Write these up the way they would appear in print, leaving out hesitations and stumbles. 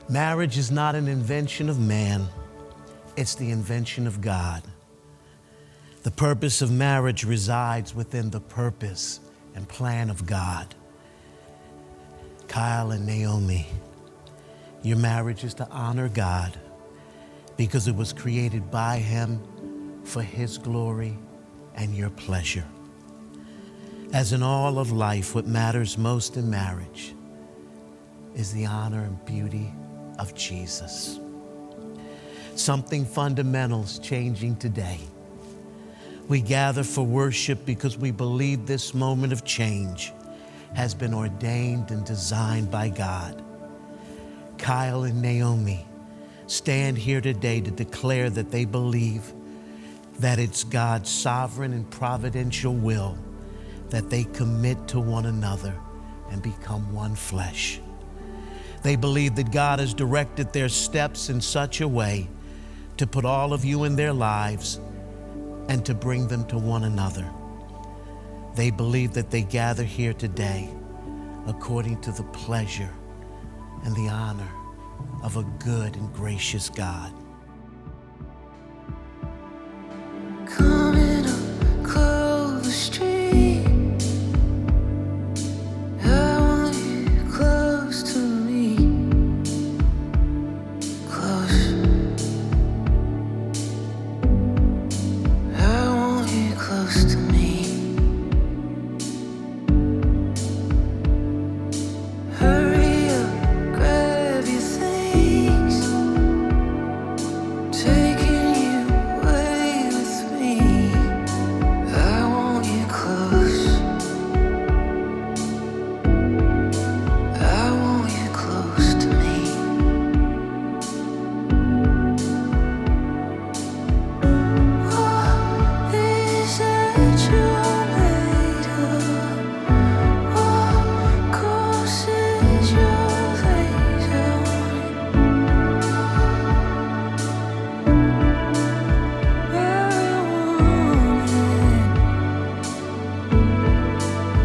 Marriage is not an invention of man, it's the invention of God. The purpose of marriage resides within the purpose and plan of God. Kyle and Naomi, your marriage is to honor God because it was created by Him for His glory and your pleasure. As in all of life, what matters most in marriage is the honor and beauty of Jesus. Something fundamental is changing today. We gather for worship because we believe this moment of change has been ordained and designed by God. Kyle and Naomi stand here today to declare that they believe that it's God's sovereign and providential will that they commit to one another and become one flesh. They believe that God has directed their steps in such a way to put all of you in their lives and to bring them to one another. They believe that they gather here today according to the pleasure and the honor of a good and gracious God. Coming up Clover Street, I want you close to me, close. I want you close to me. Hurry up, grab your things, taking you away with me. I want you close. I want you close to me. What is that you're made of? What causes your face?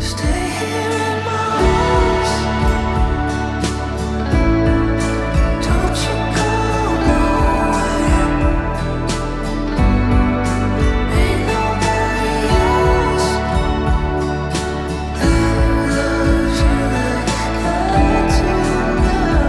Stay here in my arms. Don't you go nowhere. Ain't nobody else that loves you like I do now.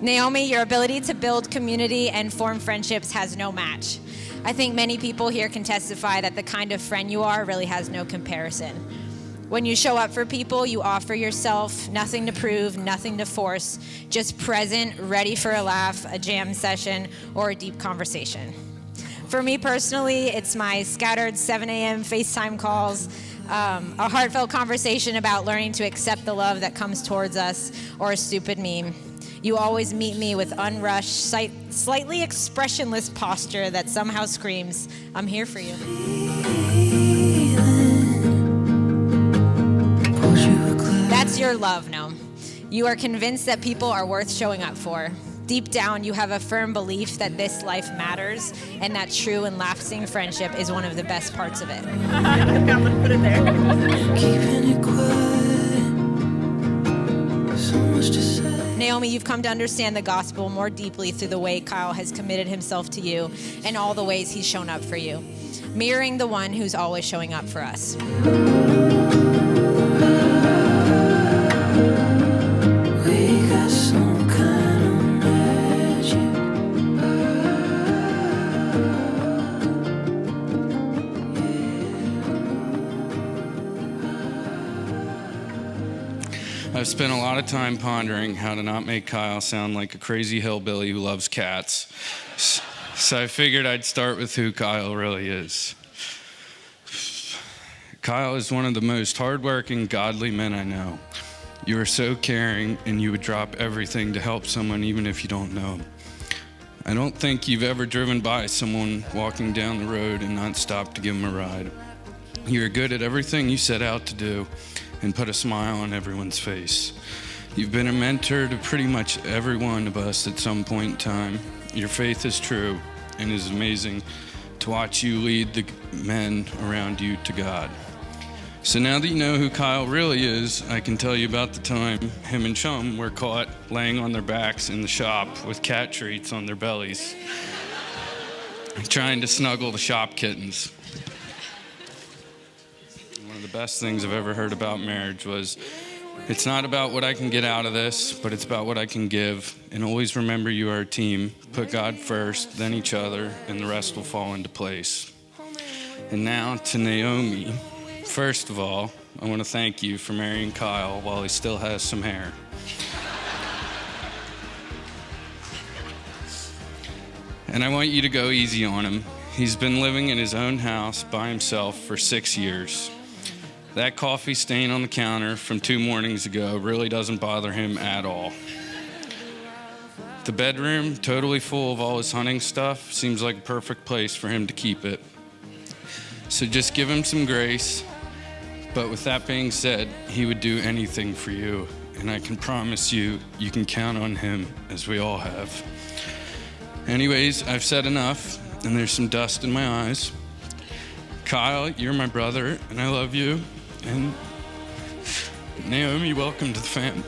Naomi, your ability to build community and form friendships has no match. I think many people here can testify that the kind of friend you are really has no comparison. When you show up for people, you offer yourself, nothing to prove, nothing to force, just present, ready for a laugh, a jam session, or a deep conversation. For me personally, it's my scattered 7 a.m. FaceTime calls, a heartfelt conversation about learning to accept the love that comes towards us, or a stupid meme. You always meet me with unrushed, slightly expressionless posture that somehow screams, I'm here for you. That's your love, Noam. You are convinced that people are worth showing up for. Deep down, you have a firm belief that this life matters and that true and lasting friendship is one of the best parts of it. I'm gonna put it there. Keeping it quiet. So much to say. Naomi, you've come to understand the gospel more deeply through the way Kyle has committed himself to you and all the ways he's shown up for you, mirroring the one who's always showing up for us. We got some kind of magic. I've spent a lot of time pondering how to not make Kyle sound like a crazy hillbilly who loves cats. So I figured I'd start with who Kyle really is. Kyle is one of the most hardworking, godly men I know. You are so caring, and you would drop everything to help someone even if you don't know them. I don't think you've ever driven by someone walking down the road and not stopped to give them a ride. You're good at everything you set out to do and put a smile on everyone's face. You've been a mentor to pretty much every one of us at some point in time. Your faith is true and is amazing to to watch you lead the men around you to God. So now that you know who Kyle really is, I can tell you about the time him and Chum were caught laying on their backs in the shop with cat treats on their bellies, trying to snuggle the shop kittens. One of the best things I've ever heard about marriage was, it's not about what I can get out of this, but it's about what I can give. And always remember you are a team. Put God first, then each other, and the rest will fall into place. And now to Naomi. First of all, I want to thank you for marrying Kyle while he still has some hair. And I want you to go easy on him. He's been living in his own house by himself for 6 years. That coffee stain on the counter from 2 mornings ago really doesn't bother him at all. The bedroom, totally full of all his hunting stuff, seems like a perfect place for him to keep it. So just give him some grace. But with that being said, he would do anything for you. And I can promise you, you can count on him, as we all have. Anyways, I've said enough, and there's some dust in my eyes. Kyle, you're my brother, and I love you. And Naomi, welcome to the family.